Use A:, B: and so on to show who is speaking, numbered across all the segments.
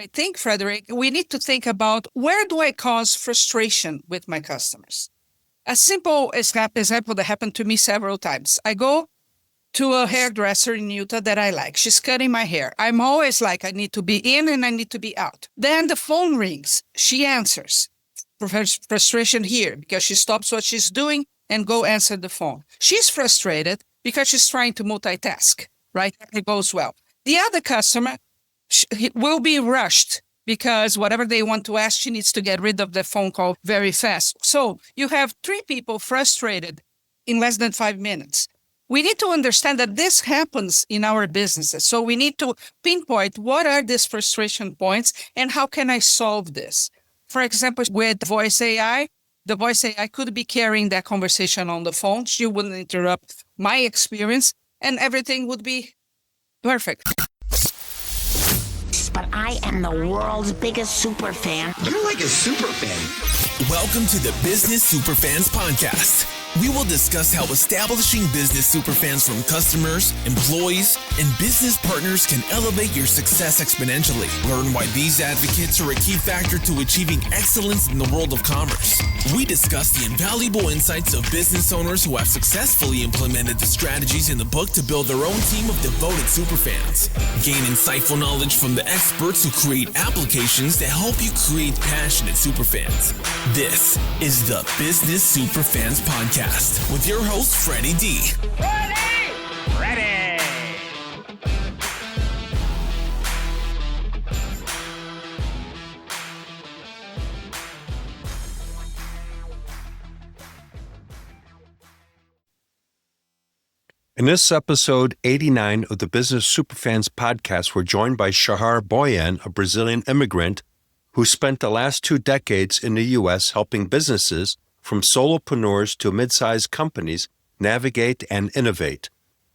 A: I think, Frederick, we need to think about where do I cause frustration with my customers? A simple example that happened to me several times. I go to a hairdresser in Utah that I like. She's cutting my hair. I'm always like, I need to be in and I need to be out. Then the phone rings. She answers. Frustration here because she stops what she's doing and go answer the phone. She's frustrated because she's trying to multitask, right? It goes well. The other customer will be rushed because whatever they want to ask, she needs to get rid of the phone call very fast. So you have three people frustrated in less than 5 minutes. We need to understand that this happens in our businesses. So we need to pinpoint what are these frustration points and how can I solve this? For example, with voice AI, the voice AI could be carrying that conversation on the phone. She wouldn't interrupt my experience and everything would be perfect.
B: But I am the world's biggest super fan.
C: You're like a super fan.
D: Welcome to the Business Superfans Podcast. We will discuss how establishing business superfans from customers, employees, and business partners can elevate your success exponentially. Learn why these advocates are a key factor to achieving excellence in the world of commerce. We discuss the invaluable insights of business owners who have successfully implemented the strategies in the book to build their own team of devoted superfans. Gain insightful knowledge from the experts who create applications that help you create passionate superfans. This is the Business Superfans Podcast with your host, Freddie D.
C: Ready!
E: In this episode 89 of the Business Superfans podcast, we're joined by Shahar Boyayan, a Brazilian immigrant who spent the last 2 decades in the U.S. helping businesses from solopreneurs to mid-sized companies navigate and innovate.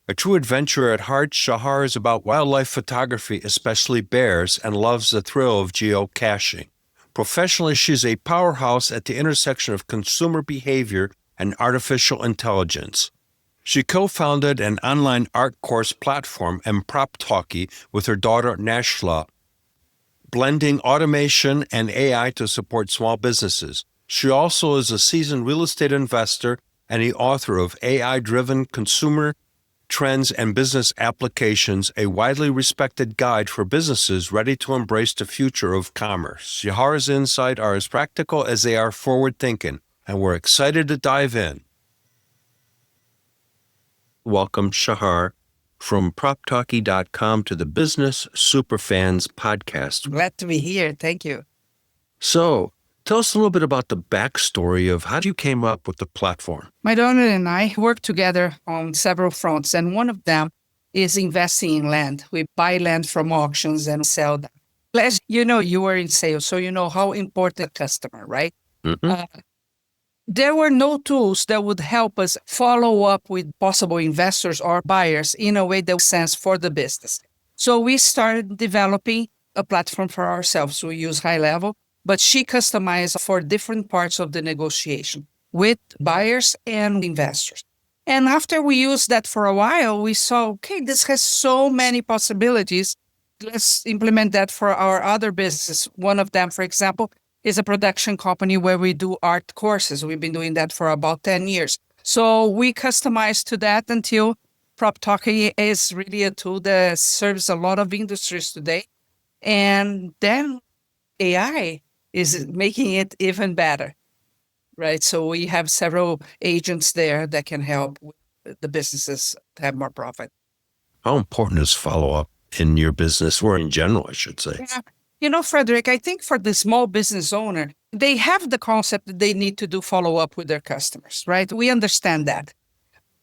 E: A true adventurer at heart, Shahar is about wildlife photography, especially bears, and loves the thrill of geocaching. Professionally, she's a powerhouse at the intersection of consumer behavior and artificial intelligence. She co-founded an online art course platform, PropTalky, with her daughter Nashla, blending automation and AI to support small businesses. She also is a seasoned real estate investor and the author of AI-Driven Consumer Trends and Business Applications, a widely respected guide for businesses ready to embrace the future of commerce. Shahar's insights are as practical as they are forward-thinking, and we're excited to dive in. Welcome, Shahar, from PropTalky.com to the Business Superfans podcast.
A: Glad to be here. Thank you.
E: So, tell us a little bit about the backstory of how you came up with the platform.
A: My daughter and I work together on several fronts, and one of them is investing in land. We buy land from auctions and sell them. As you know, you were in sales, so you know how important customer, right?
E: Mm-hmm.
A: There were no tools that would help us follow up with possible investors or buyers in a way that makes sense for the business. So we started developing a platform for ourselves. We use High Level, but she customized for different parts of the negotiation with buyers and investors. And after we used that for a while, we saw, okay, this has so many possibilities. Let's implement that for our other businesses. One of them, for example, is a production company where we do art courses. We've been doing that for about 10 years. So we customized to that until PropTalky is really a tool that serves a lot of industries today. And then AI is making it even better, right? So we have several agents there that can help the businesses to have more profit.
E: How important is follow-up in your business, or in general, I should say?
A: Yeah. You know, Frederick, I think for the small business owner, they have the concept that they need to do follow-up with their customers, right? We understand that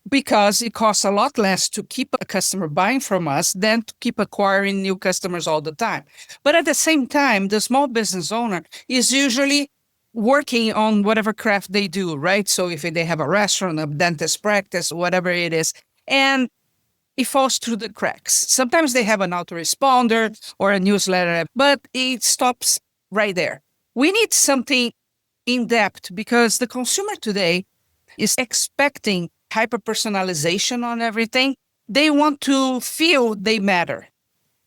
A: because it costs a lot less to keep a customer buying from us than to keep acquiring new customers all the time. But at the same time, the small business owner is usually working on whatever craft they do, right? So if they have a restaurant, a dentist practice, whatever it is, and it falls through the cracks. Sometimes they have an autoresponder or a newsletter, but it stops right there. We need something in depth because the consumer today is expecting hyper-personalization on everything. They want to feel they matter.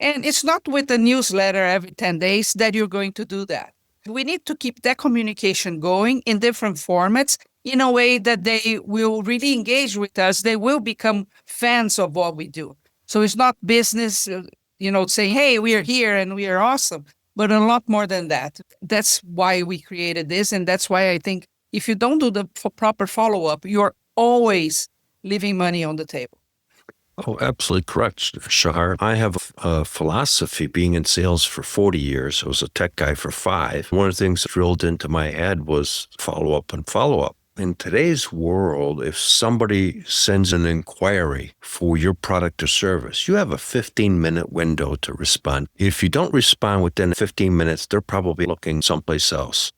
A: And it's not with a newsletter every 10 days that you're going to do that. We need to keep that communication going in different formats in a way that they will really engage with us. They will become fans of what we do. So it's not business, saying, hey, we are here and we are awesome, but a lot more than that. That's why we created this. And that's why I think if you don't do the proper follow-up, you're always leaving money on the table.
E: Oh, absolutely correct, Shahar. I have a philosophy being in sales for 40 years. I was a tech guy for 5. One of the things that drilled into my head was follow up and follow up. In today's world, if somebody sends an inquiry for your product or service, you have a 15-minute window to respond. If you don't respond within 15 minutes, they're probably looking someplace else.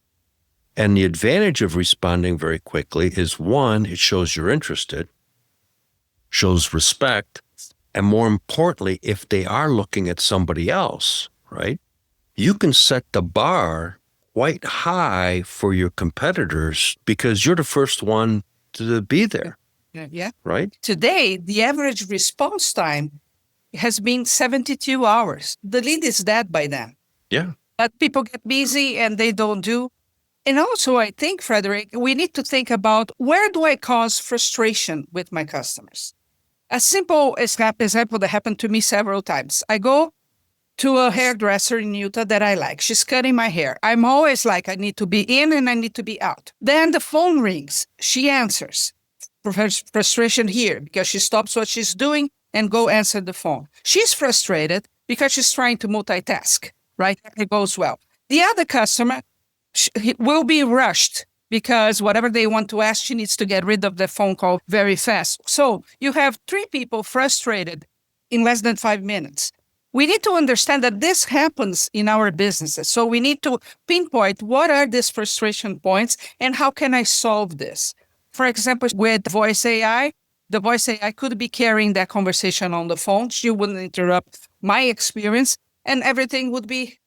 E: And the advantage of responding very quickly is, one, it shows you're interested, shows respect, and more importantly, if they are looking at somebody else, right, you can set the bar quite high for your competitors because you're the first one to be there.
A: Yeah.
E: Right?
A: Today, the average response time has been 72 hours. The lead is dead by then.
E: Yeah.
A: But people get busy and they don't do. And also, I think, Frederick, we need to think about where do I cause frustration with my customers? A simple example that happened to me several times. I go to a hairdresser in Utah that I like. She's cutting my hair. I'm always like, I need to be in and I need to be out. Then the phone rings. She answers. Frustration here because she stops what she's doing and go answer the phone. She's frustrated because she's trying to multitask, right? It goes well. The other customer will be rushed because whatever they want to ask, she needs to get rid of the phone call very fast. So you have 3 people frustrated in less than 5 minutes. We need to understand that this happens in our businesses. So we need to pinpoint what are these frustration points and how can I solve this? For example, with voice AI, the voice AI could be carrying that conversation on the phone. She wouldn't interrupt my experience and everything would be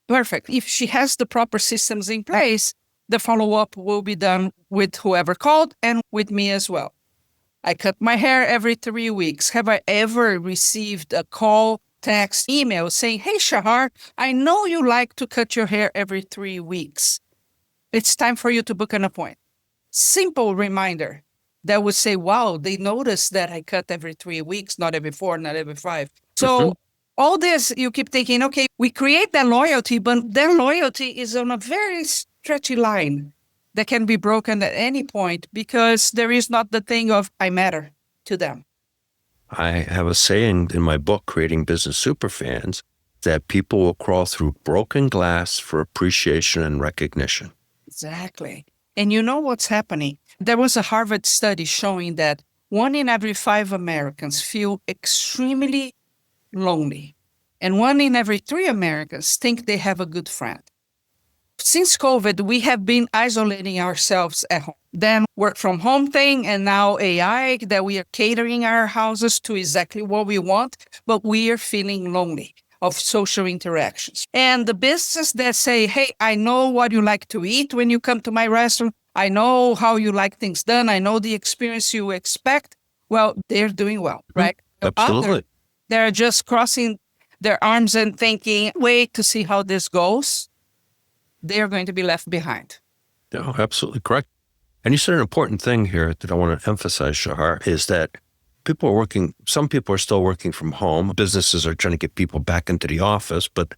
A: perfect. If she has the proper systems in place, the follow-up will be done with whoever called and with me as well. I cut my hair every 3 weeks. Have I ever received a call, text, email saying, hey, Shahar, I know you like to cut your hair every 3 weeks. It's time for you to book an appointment. Simple reminder that would say, wow, they noticed that I cut every 3 weeks, not every 4, not every 5. So all this, you keep thinking, okay, we create that loyalty, but that loyalty is on a very stretchy line that can be broken at any point because there is not the thing of I matter to them.
E: I have a saying in my book, Creating Business Superfans, that people will crawl through broken glass for appreciation and recognition.
A: Exactly. And you know what's happening? There was a Harvard study showing that 1 in every 5 Americans feel extremely lonely. And 1 in every 3 Americans think they have a good friend. Since COVID, we have been isolating ourselves at home. Then work from home thing, and now AI, that we are catering our houses to exactly what we want, but we are feeling lonely of social interactions. And the businesses that say, hey, I know what you like to eat when you come to my restaurant. I know how you like things done. I know the experience you expect. Well, they're doing well, right?
E: Absolutely.
A: They're just crossing their arms and thinking, wait to see how this goes. They're going to be left behind.
E: No, absolutely correct. And you said an important thing here that I want to emphasize, Shahar, is that some people are still working from home. Businesses are trying to get people back into the office, but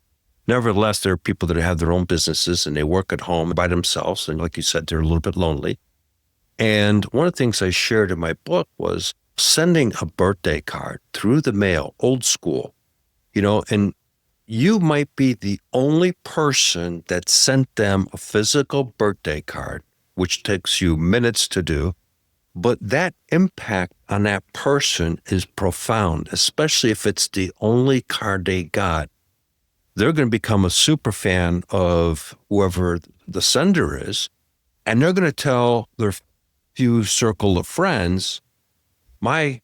E: nevertheless, there are people that have their own businesses and they work at home by themselves. And like you said, they're a little bit lonely. And one of the things I shared in my book was sending a birthday card through the mail, old school, and you might be the only person that sent them a physical birthday card, which takes you minutes to do. But that impact on that person is profound, especially if it's the only card they got. They're going to become a super fan of whoever the sender is, and they're going to tell their few circle of friends, my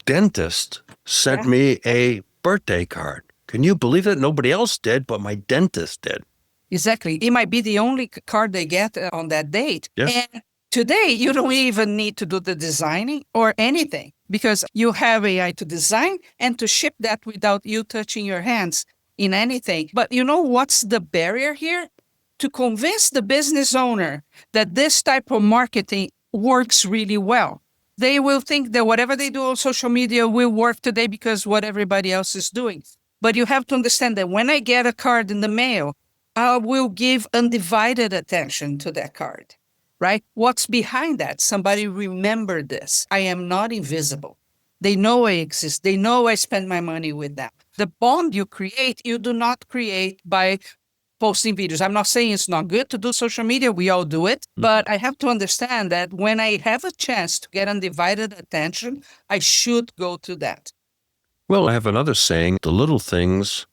E: dentist sent me a birthday card. Can you believe it? Nobody else did, but my dentist did.
A: Exactly. It might be the only card they get on that date.
E: Yes.
A: And today, you don't even need to do the designing or anything. because you have AI to design and to ship that without you touching your hands in anything. But you know what's the barrier here? To convince the business owner that this type of marketing works really well. They will think that whatever they do on social media will work today because what everybody else is doing. But you have to understand that when I get a card in the mail, I will give undivided attention to that card, right? What's behind that? Somebody remember this. I am not invisible. They know I exist. They know I spend my money with them. The bond you create, you do not create by posting videos. I'm not saying it's not good to do social media. We all do it. But I have to understand that when I have a chance to get undivided attention, I should go to that.
E: Well, I have another saying, the little things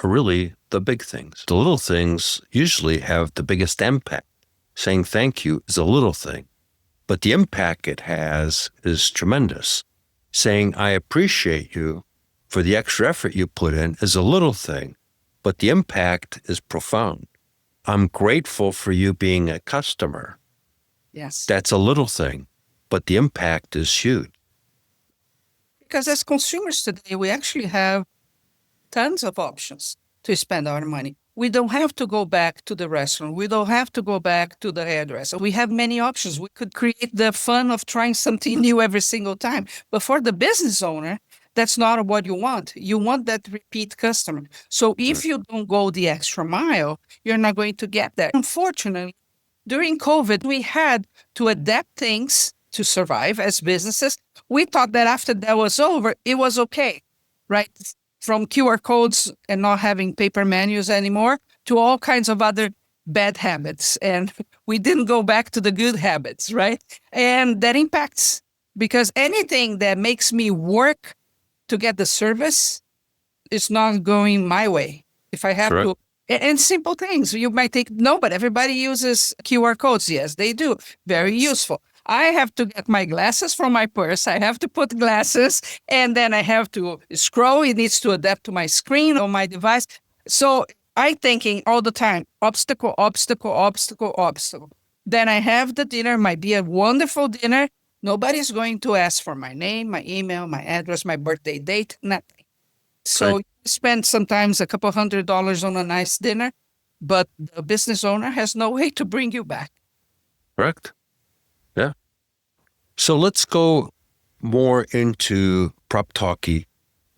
E: are really the big things. The little things usually have the biggest impact. Saying thank you is a little thing, but the impact it has is tremendous. Saying I appreciate you for the extra effort you put in is a little thing, but the impact is profound. I'm grateful for you being a customer.
A: Yes.
E: That's a little thing, but the impact is huge.
A: Because as consumers today, we actually have tons of options to spend our money. We don't have to go back to the restaurant. We don't have to go back to the hairdresser. We have many options. We could create the fun of trying something new every single time. But for the business owner, that's not what you want. You want that repeat customer. So if you don't go the extra mile, you're not going to get that. Unfortunately, during COVID, we had to adapt things to survive as businesses. We thought that after that was over, it was okay, right? From QR codes and not having paper menus anymore to all kinds of other bad habits. And we didn't go back to the good habits, right? And that impacts, because anything that makes me work to get the service is not going my way. If I have
E: Correct.
A: to, and simple things, you might think, no, but everybody uses QR codes. Yes, they do. Very useful. I have to get my glasses from my purse. I have to put glasses, and then I have to scroll. It needs to adapt to my screen or my device. So I'm thinking all the time, obstacle, obstacle, obstacle, obstacle. Then I have the dinner, might be a wonderful dinner. Nobody's going to ask for my name, my email, my address, my birthday date, nothing. So
E: Right.
A: you spend sometimes a couple $100 on a nice dinner, but the business owner has no way to bring you back.
E: Correct. Yeah. So let's go more into Prop Talkie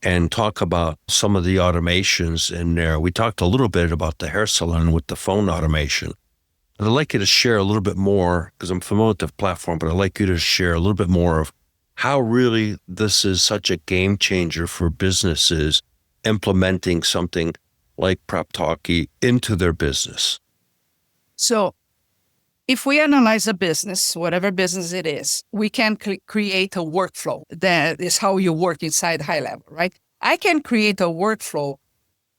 E: and talk about some of the automations in there. We talked a little bit about the hair salon with the phone automation. I'd like you to share a little bit more, because I'm familiar with the platform, but I'd like you to share a little bit more of how really this is such a game changer for businesses implementing something like Prop Talkie into their business.
A: So if we analyze a business, whatever business it is, we can create a workflow. That is how you work inside high level, right? I can create a workflow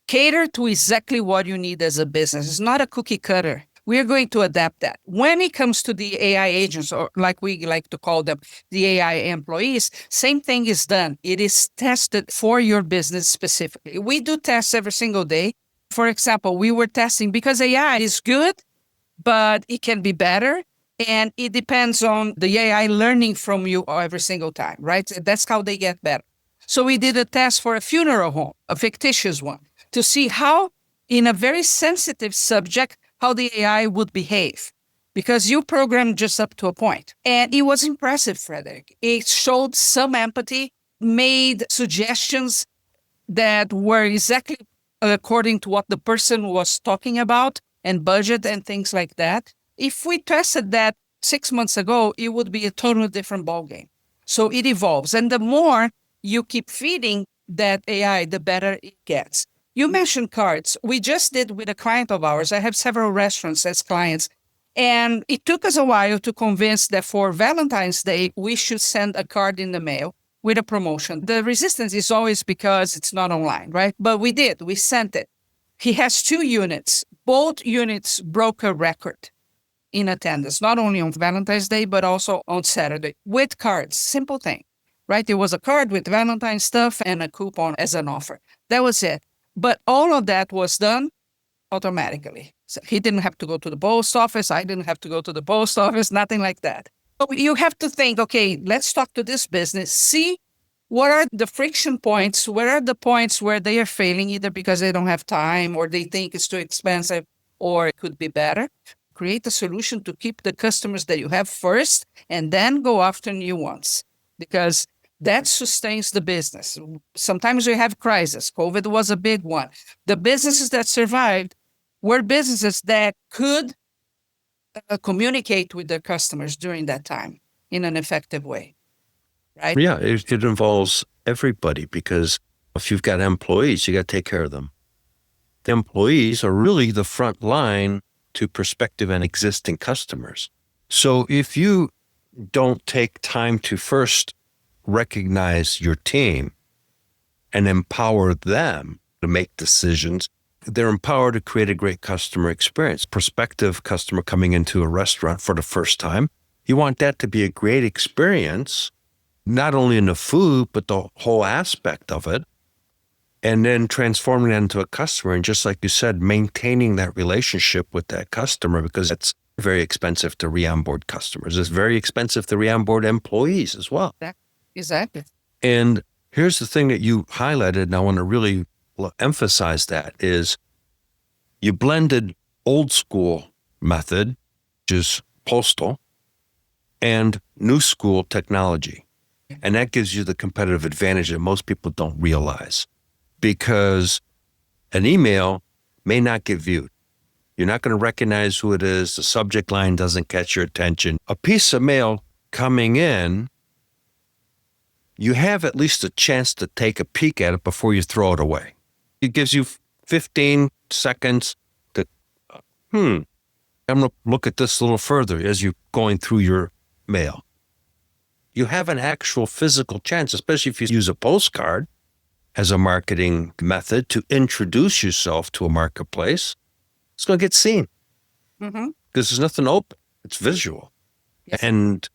A: cater to exactly what you need as a business. It's not a cookie cutter. We're going to adapt that. When it comes to the AI agents, or like we like to call them, the AI employees, same thing is done. It is tested for your business specifically. We do tests every single day. For example, we were testing because AI is good, but it can be better. And it depends on the AI learning from you every single time, right? That's how they get better. So we did a test for a funeral home, a fictitious one, to see how, in a very sensitive subject, how the AI would behave. Because you programmed just up to a point. And it was impressive, Frederick. It showed some empathy, made suggestions that were exactly according to what the person was talking about, and budget and things like that. If we tested that 6 months ago, it would be a totally different ballgame. So it evolves. And the more you keep feeding that AI, the better it gets. You mentioned cards. We just did with a client of ours. I have several restaurants as clients. And it took us a while to convince that for Valentine's Day, we should send a card in the mail with a promotion. The resistance is always because it's not online, right? But we did. We sent it. He has 2 units. Both units broke a record in attendance, not only on Valentine's Day, but also on Saturday with cards. Simple thing, right? It was a card with Valentine's stuff and a coupon as an offer. That was it. But all of that was done automatically. So he didn't have to go to the post office. I didn't have to go to the post office, nothing like that. So you have to think, okay, let's talk to this business, see what are the friction points? Where are the points where they are failing either because they don't have time or they think it's too expensive or it could be better? Create a solution to keep the customers that you have first and then go after new ones because that sustains the business. Sometimes we have crises. COVID was a big one. The businesses that survived were businesses that could communicate with their customers during that time in an effective way, right?
E: Yeah, it involves everybody because if you've got employees, you got to take care of them. The employees are really the front line to prospective and existing customers. So if you don't take time to first recognize your team and empower them to make decisions, they're empowered to create a great customer experience. Prospective customer coming into a restaurant for the first time, you want that to be a great experience, not only in the food, but the whole aspect of it. And then transforming that into a customer. And just like you said, maintaining that relationship with that customer, because it's very expensive to re-onboard customers. It's very expensive to re-onboard employees as well.
A: Exactly.
E: And here's the thing that you highlighted, and I want to really emphasize that, is you blended old school method, which is postal, and new school technology. And that gives you the competitive advantage that most people don't realize. Because an email may not get viewed. You're not going to recognize who it is. The subject line doesn't catch your attention. A piece of mail coming in, you have at least a chance to take a peek at it before you throw it away. It gives you 15 seconds to, I'm going to look at this a little further as you're going through your mail. You have an actual physical chance, especially if you use a postcard as a marketing method to introduce yourself to a marketplace. It's going to get seen because there's nothing open. It's visual. Yes. And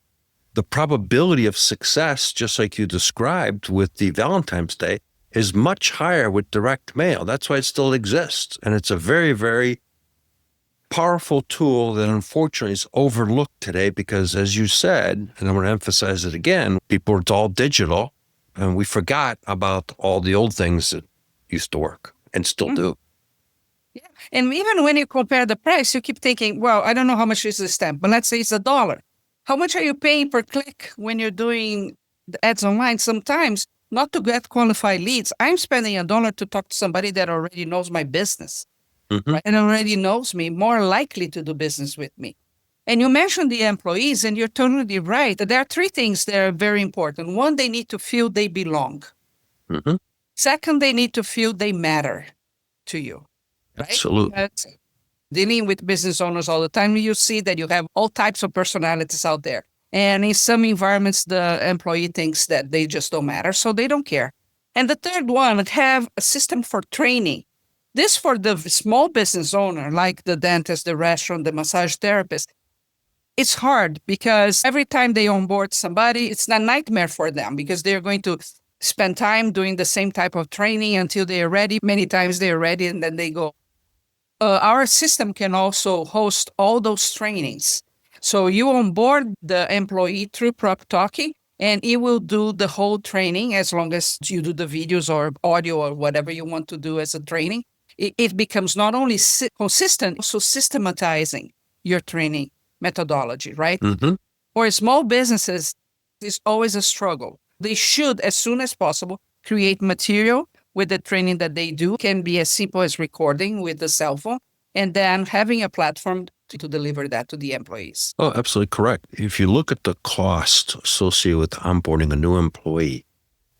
E: the probability of success, just like you described with the Valentine's Day, is much higher with direct mail. That's why it still exists. And it's a very, very powerful tool that unfortunately is overlooked today because, as you said, and I'm going to emphasize it again, people, it's all digital. And we forgot about all the old things that used to work and still do.
A: Yeah. And even when you compare the price, you keep thinking, well, I don't know how much is the stamp, but let's say it's $1. How much are you paying per click when you're doing the ads online? Sometimes, not to get qualified leads, I'm spending $1 to talk to somebody that already knows my business, right? And already knows me, more likely to do business with me. And you mentioned the employees, and you're totally right. There are three things that are very important. One, they need to feel they belong. Second, they need to feel they matter to you. Right?
E: Absolutely.
A: That's dealing with business owners all the time, you see that you have all types of personalities out there. And in some environments, the employee thinks that they just don't matter, so they don't care. And the third one, have a system for training. This for the small business owner, like the dentist, the restaurant, the massage therapist. It's hard because every time they onboard somebody, it's a nightmare for them because they're going to spend time doing the same type of training until they are ready. Many times they are ready and then they go. Our system can also host all those trainings. So you onboard the employee through Prop Talkie and it will do the whole training as long as you do the videos or audio or whatever you want to do as a training. It becomes not only consistent, also systematizing your training methodology, right? For small businesses, it's always a struggle. They should, as soon as possible, create material with the training that they do. It can be as simple as recording with the cell phone and then having a platform to deliver that to the employees.
E: Oh, absolutely correct. If you look at the cost associated with onboarding a new employee,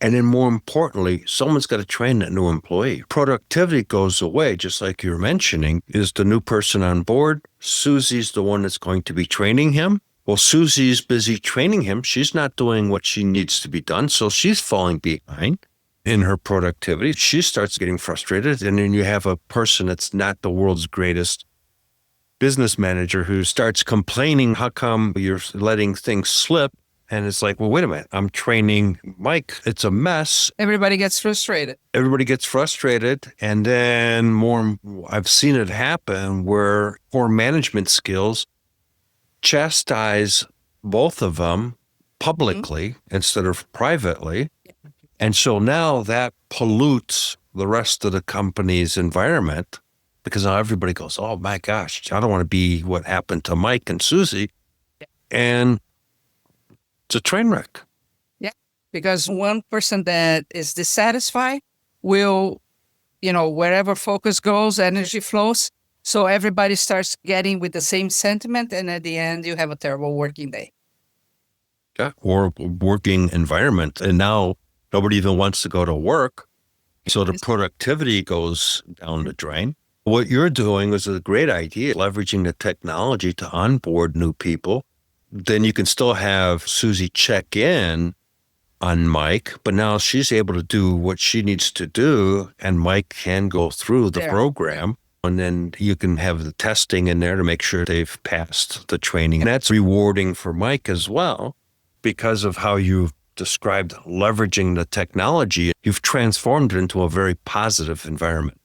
E: and then more importantly, someone's got to train that new employee. Productivity goes away, just like you were mentioning. Is the new person on board? Susie's the one that's going to be training him. Well, Susie's busy training him. She's not doing what she needs to be done, so she's falling behind in her productivity. She starts getting frustrated, and then you have a person that's not the world's greatest business manager who starts complaining, how come you're letting things slip? And it's like, well, wait a minute, I'm training Mike. It's a mess.
A: Everybody gets frustrated.
E: And then I've seen it happen where poor management skills chastise both of them publicly instead of privately. And so now that pollutes the rest of the company's environment because now everybody goes, oh my gosh, I don't want to be what happened to Mike and Susie. And it's a train wreck.
A: Yeah. Because one person that is dissatisfied will, wherever focus goes, energy flows. So everybody starts getting with the same sentiment. And at the end, you have a terrible working day.
E: Yeah. Or working environment. And now nobody even wants to go to work. So the productivity goes down the drain. What you're doing is a great idea, leveraging the technology to onboard new people. Then you can still have Susie check in on Mike, but now she's able to do what she needs to do, and Mike can go through the program. And then you can have the testing in there to make sure they've passed the training. And that's rewarding for Mike as well because of how you've described leveraging the technology. You've transformed it into a very positive environment.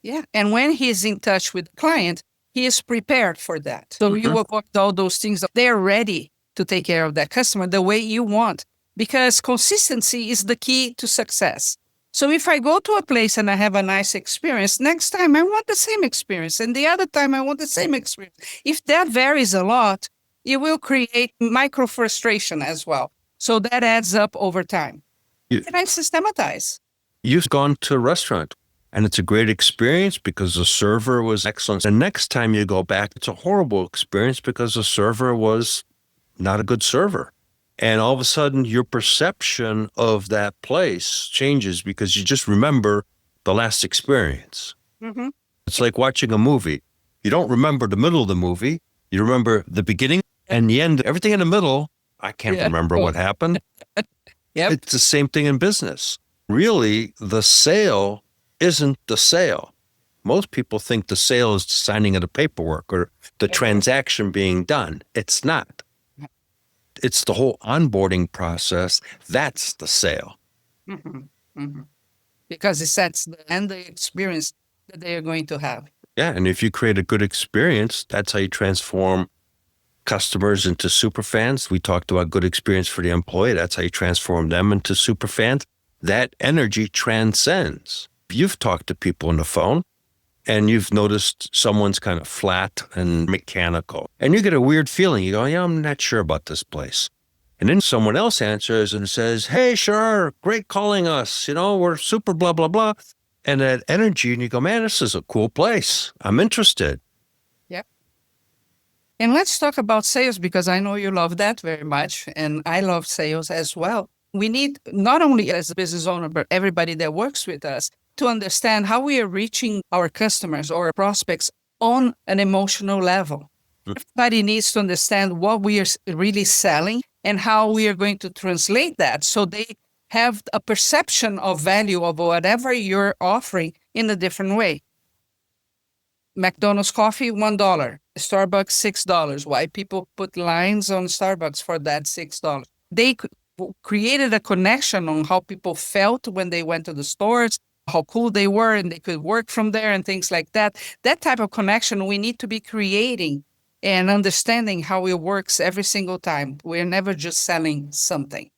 A: Yeah. And when he's in touch with the client, he is prepared for that. So you avoid all those things. They're ready to take care of that customer the way you want, because consistency is the key to success. So if I go to a place and I have a nice experience, next time I want the same experience. And the other time I want the same experience. If that varies a lot, it will create micro frustration as well. So that adds up over time. And I systematize.
E: You've gone to a restaurant and it's a great experience because the server was excellent. And next time you go back, it's a horrible experience because the server was not a good server. And all of a sudden, your perception of that place changes because you just remember the last experience. Mm-hmm. It's like watching a movie. You don't remember the middle of the movie. You remember the beginning and the end. Everything in the middle, I can't remember what happened.
A: Yep.
E: It's the same thing in business. Really, the sale isn't the sale. Most people think the sale is the signing of the paperwork or the transaction being done. It's not. It's the whole onboarding process. That's the sale.
A: Mm-hmm. Mm-hmm. Because it sets the experience that they are going to have.
E: Yeah, and if you create a good experience, that's how you transform customers into superfans. We talked about good experience for the employee. That's how you transform them into superfans. That energy transcends. You've talked to people on the phone, and you've noticed someone's kind of flat and mechanical. And you get a weird feeling. You go, yeah, I'm not sure about this place. And then someone else answers and says, hey, Shahar, great calling us. We're super blah, blah, blah. And that energy, and you go, man, this is a cool place. I'm interested.
A: Yep. And let's talk about sales, because I know you love that very much. And I love sales as well. We need, not only as a business owner, but everybody that works with us, to understand how we are reaching our customers or prospects on an emotional level. Everybody needs to understand what we are really selling and how we are going to translate that so they have a perception of value of whatever you're offering in a different way. McDonald's coffee, $1. Starbucks, $6. Why people put lines on Starbucks for that $6? They created a connection on how people felt when they went to the stores, how cool they were, and they could work from there and things like that. That type of connection we need to be creating and understanding how it works every single time. We're never just selling something.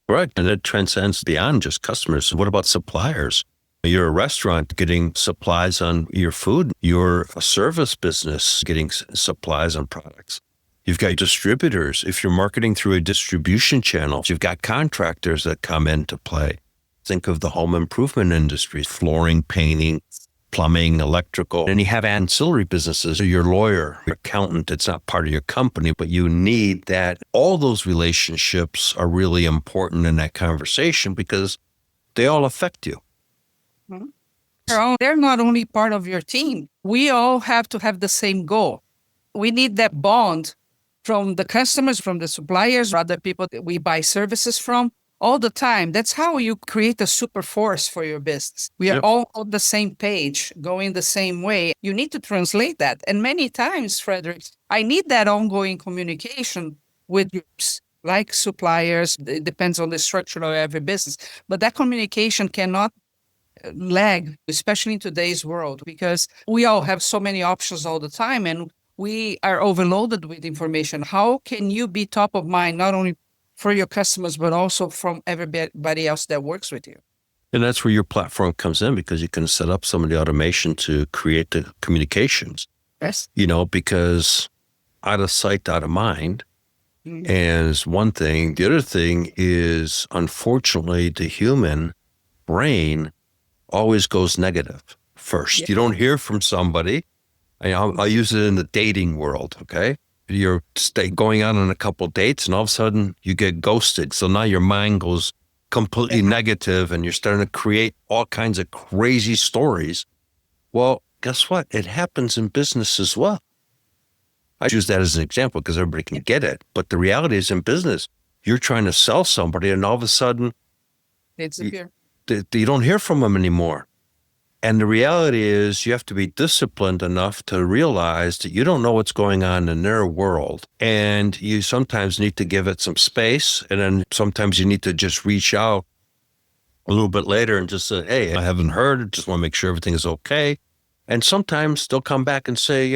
E: Right. And it transcends beyond just customers. What about suppliers? You're a restaurant getting supplies on your food. You're a service business getting supplies on products. You've got distributors. If you're marketing through a distribution channel, you've got contractors that come into play. Think of the home improvement industry, flooring, painting, plumbing, electrical. And you have ancillary businesses. Your lawyer, your accountant, it's not part of your company, but you need that. All those relationships are really important in that conversation because they all affect you.
A: Mm-hmm. They're not only part of your team. We all have to have the same goal. We need that bond from the customers, from the suppliers, other people that we buy services from. All the time. That's how you create a super force for your business. We are all on the same page, going the same way. You need to translate that. And many times, Frederick, I need that ongoing communication with groups like suppliers. It depends on the structure of every business. But that communication cannot lag, especially in today's world, because we all have so many options all the time and we are overloaded with information. How can you be top of mind, not only for your customers, but also from everybody else that works with you.
E: And that's where your platform comes in, because you can set up some of the automation to create the communications,
A: Yes.
E: because out of sight, out of mind. And is one thing. The other thing is, unfortunately, the human brain always goes negative first. You don't hear from somebody. I'll use it in the dating world, okay? You're going out on a couple dates, and all of a sudden you get ghosted. So now your mind goes completely negative, and you're starting to create all kinds of crazy stories. Well, guess what? It happens in business as well. I use that as an example because everybody can get it. But the reality is, in business, you're trying to sell somebody, and all of a sudden
A: They disappear.
E: you don't hear from them anymore. And the reality is, you have to be disciplined enough to realize that you don't know what's going on in their world. And you sometimes need to give it some space. And then sometimes you need to just reach out a little bit later and just say, hey, I haven't heard. Just want to make sure everything is okay. And sometimes they'll come back and say,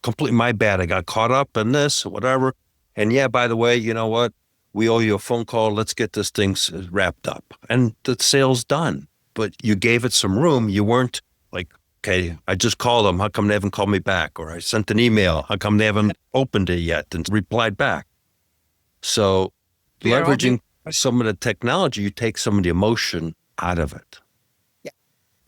E: completely my bad. I got caught up in this or whatever. And yeah, by the way, you know what? We owe you a phone call. Let's get this thing wrapped up. And the sale's done. But you gave it some room. You weren't like, okay, I just called them. How come they haven't called me back? Or I sent an email. How come they haven't opened it yet and replied back? So leveraging some of the technology, you take some of the emotion out of it.
A: Yeah.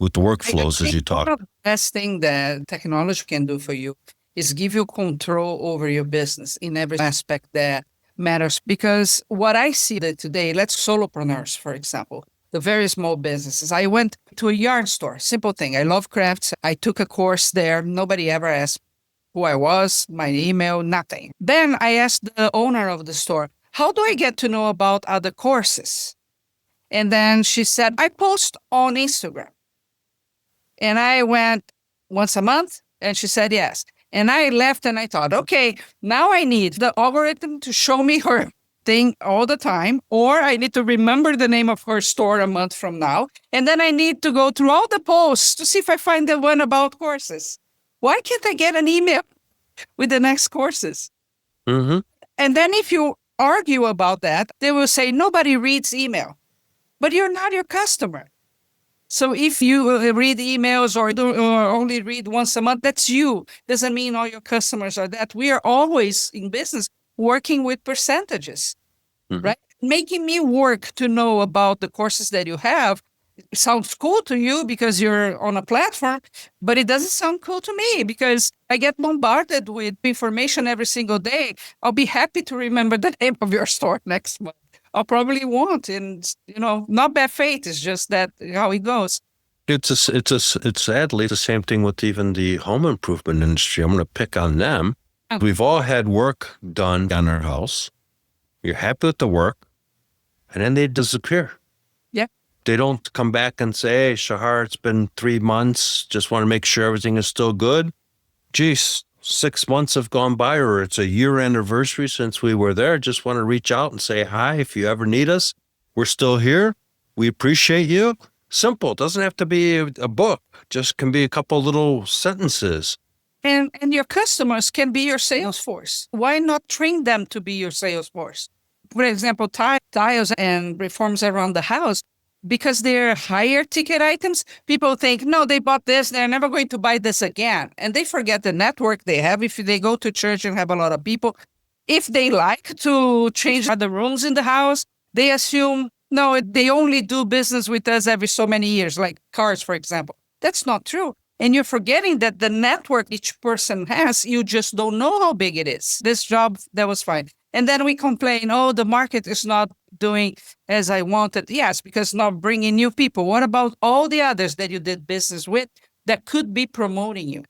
E: With the workflows, as you talk.
A: One of the best thing that technology can do for you is give you control over your business in every aspect that matters. Because what I see that today, let's solopreneurs, for example, the very small businesses. I went to a yarn store, simple thing. I love crafts. I took a course there. Nobody ever asked who I was, my email, nothing. Then I asked the owner of the store, how do I get to know about other courses? And then she said, I post on Instagram. And I went once a month, and she said yes. And I left and I thought, okay, now I need the algorithm to show me her thing all the time, or I need to remember the name of her store a month from now. And then I need to go through all the posts to see if I find the one about courses. Why can't I get an email with the next courses?
E: Mm-hmm.
A: And then if you argue about that, they will say, nobody reads email, but you're not your customer. So if you read emails or only read once a month, that's you. Doesn't mean all your customers are that. We are always in business working with percentages, right? Making me work to know about the courses that you have sounds cool to you because you're on a platform, but it doesn't sound cool to me because I get bombarded with information every single day. I'll be happy to remember the name of your store next month. I probably won't, and not bad faith. It's just that how it goes.
E: It's sadly the same thing with even the home improvement industry. I'm going to pick on them.
A: Oh.
E: We've all had work done on our house. You're happy with the work, and then they disappear.
A: Yeah.
E: They don't come back and say, hey, Shahar, it's been 3 months. Just want to make sure everything is still good. Geez, 6 months have gone by, or it's a year anniversary since we were there. Just want to reach out and say hi. If you ever need us, we're still here. We appreciate you. Simple. It doesn't have to be a book. Just can be a couple little sentences.
A: And your customers can be your sales force. Why not train them to be your sales force? For example, tiles and reforms around the house, because they're higher ticket items, people think, no, they bought this, they're never going to buy this again. And they forget the network they have. If they go to church and have a lot of people, if they like to change the rooms in the house, they assume, no, they only do business with us every so many years, like cars, for example. That's not true. And you're forgetting that the network each person has, you just don't know how big it is. This job, that was fine. And then we complain, oh, the market is not doing as I wanted. Yes, because not bringing new people. What about all the others that you did business with that could be promoting you?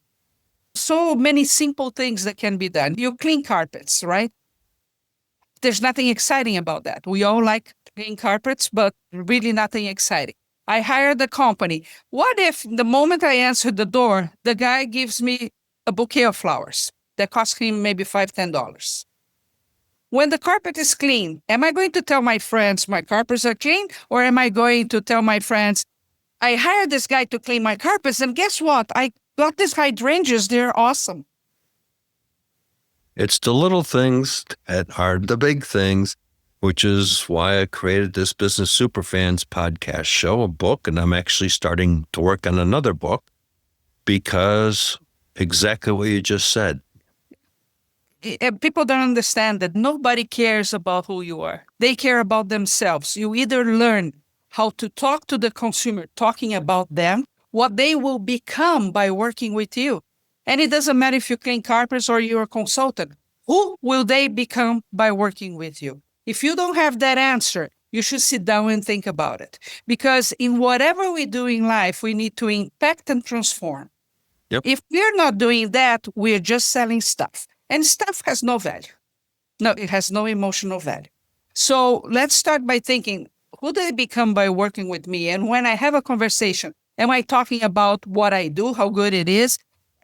A: So many simple things that can be done. You clean carpets, right? There's nothing exciting about that. We all like clean carpets, but really nothing exciting. I hired the company. What if the moment I answer the door, the guy gives me a bouquet of flowers that cost him maybe $5, $10? When the carpet is clean, am I going to tell my friends my carpets are clean? Or am I going to tell my friends, I hired this guy to clean my carpets, and guess what? I got these hydrangeas. They're awesome.
E: It's the little things that are the big things. which is why I created this Business Superfans podcast show, a book, and I'm actually starting to work on another book because exactly what you just said.
A: People don't understand that nobody cares about who you are. They care about themselves. You either learn how to talk to the consumer, talking about them, what they will become by working with you. And it doesn't matter if you clean carpets or you're a consultant. Who will they become by working with you? If you don't have that answer, you should sit down and think about it. Because in whatever we do in life, we need to impact and transform.
E: Yep.
A: If we're not doing that, we're just selling stuff. And stuff has no value. No, it has no emotional value. So let's start by thinking, who do they become by working with me? And when I have a conversation, am I talking about what I do, how good it is?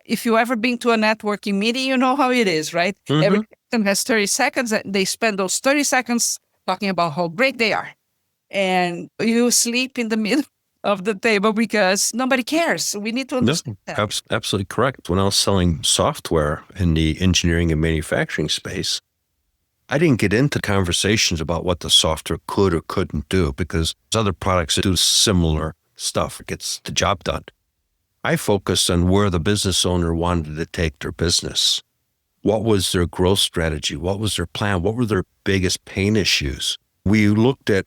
A: If you ever been to a networking meeting, you know how it is, right?
E: Mm-hmm.
A: Every person has 30 seconds. And they spend those 30 seconds talking about how great they are. And you sleep in the middle of the table because nobody cares. We need to understand that.
E: Absolutely correct. When I was selling software in the engineering and manufacturing space, I didn't get into conversations about what the software could or couldn't do because there's other products that do similar stuff. It gets the job done. I focused on where the business owner wanted to take their business. What was their growth strategy? What was their plan? What were their biggest pain issues? We looked at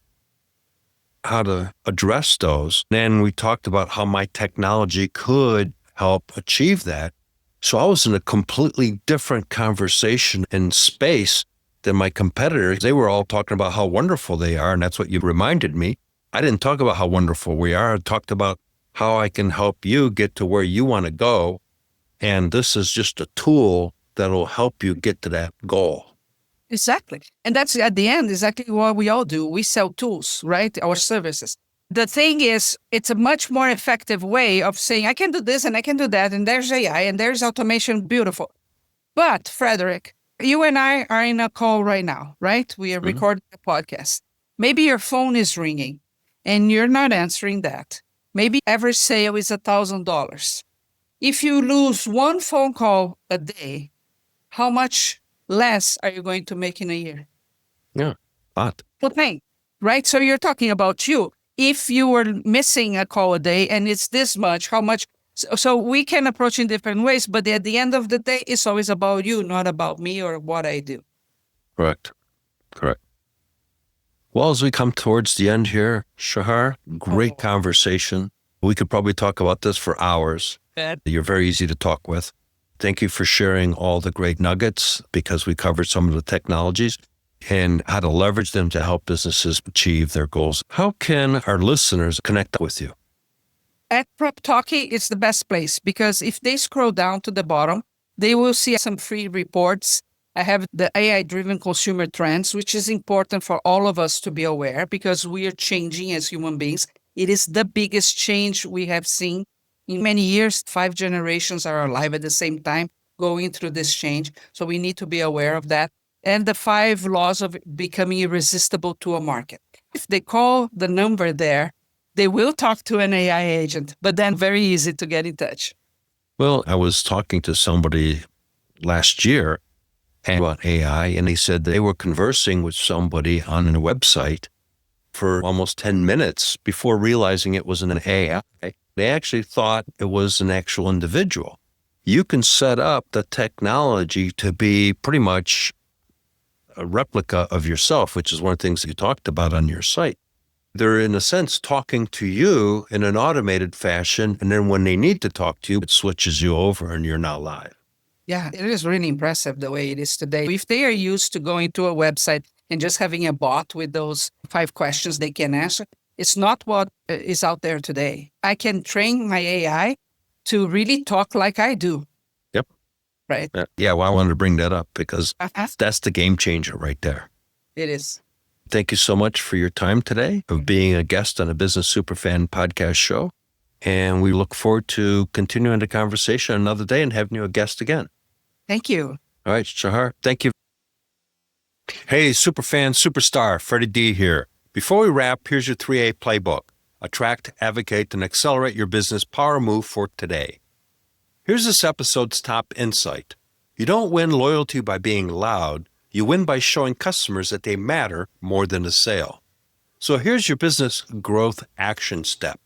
E: how to address those. Then we talked about how my technology could help achieve that. So I was in a completely different conversation and space than my competitors. They were all talking about how wonderful they are, and that's what you reminded me. I didn't talk about how wonderful we are. I talked about how I can help you get to where you want to go, and this is just a tool that'll help you get to that goal.
A: Exactly. And that's at the end exactly what we all do. We sell tools, right? Our services. The thing is, it's a much more effective way of saying, I can do this and I can do that. And there's AI and there's automation. Beautiful. But Frederick, you and I are in a call right now, right? We are recording a podcast. Maybe your phone is ringing and you're not answering that. Maybe average sale is $1,000. If you lose one phone call a day, how much less are you going to make in a year?
E: Yeah, a lot.
A: Well, thing, right? So you're talking about you. If you were missing a call a day and it's this much, how much? So we can approach in different ways, but at the end of the day, it's always about you, not about me or what I do.
E: Correct. Well, as we come towards the end here, Shahar, great conversation. We could probably talk about this for hours. You're very easy to talk with. Thank you for sharing all the great nuggets because we covered some of the technologies and how to leverage them to help businesses achieve their goals. How can our listeners connect with you?
A: At Prep Talkie, it's the best place because if they scroll down to the bottom, they will see some free reports. I have the AI-driven consumer trends, which is important for all of us to be aware because we are changing as human beings. It is the biggest change we have seen in many years. 5 generations are alive at the same time going through this change. So we need to be aware of that. And the 5 laws of becoming irresistible to a market. If they call the number there, they will talk to an AI agent, but then very easy to get in touch.
E: Well, I was talking to somebody last year about AI, and he said they were conversing with somebody on a website for almost 10 minutes before realizing it was an AI. They actually thought it was an actual individual. You can set up the technology to be pretty much a replica of yourself, which is one of the things that you talked about on your site. They're, in a sense, talking to you in an automated fashion, and then when they need to talk to you, it switches you over and you're now live.
A: Yeah, it is really impressive the way it is today. If they are used to going to a website and just having a bot with those 5 questions they can answer, it's not what is out there today. I can train my AI to really talk like I do.
E: Yep.
A: Right?
E: Yeah, well, I wanted to bring that up because that's the game changer right there.
A: It is.
E: Thank you so much for your time today of being a guest on a Business Superfan podcast show. And we look forward to continuing the conversation another day and having you a guest again.
A: Thank you.
E: All right, Shahar, thank you. Hey, Superfan Superstar, Freddie D here. Before we wrap, here's your 3A playbook. Attract, advocate, and accelerate your business power move for today. Here's this episode's top insight. You don't win loyalty by being loud. You win by showing customers that they matter more than a sale. So here's your business growth action step.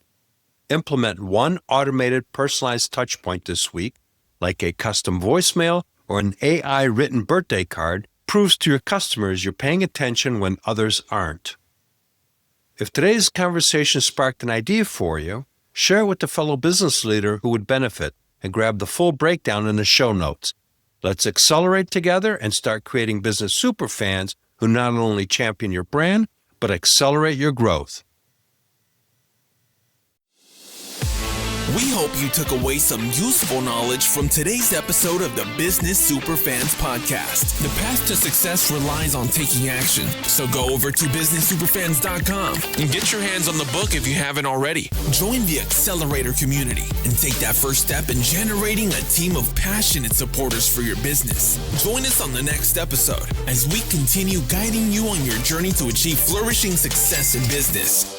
E: Implement one automated personalized touchpoint this week, like a custom voicemail or an AI-written birthday card, proves to your customers you're paying attention when others aren't. If today's conversation sparked an idea for you, share it with a fellow business leader who would benefit and grab the full breakdown in the show notes. Let's accelerate together and start creating business superfans who not only champion your brand, but accelerate your growth.
D: We hope you took away some useful knowledge from today's episode of the Business Superfans podcast. The path to success relies on taking action. So go over to businesssuperfans.com and get your hands on the book if you haven't already. Join the Accelerator community and take that first step in generating a team of passionate supporters for your business. Join us on the next episode as we continue guiding you on your journey to achieve flourishing success in business.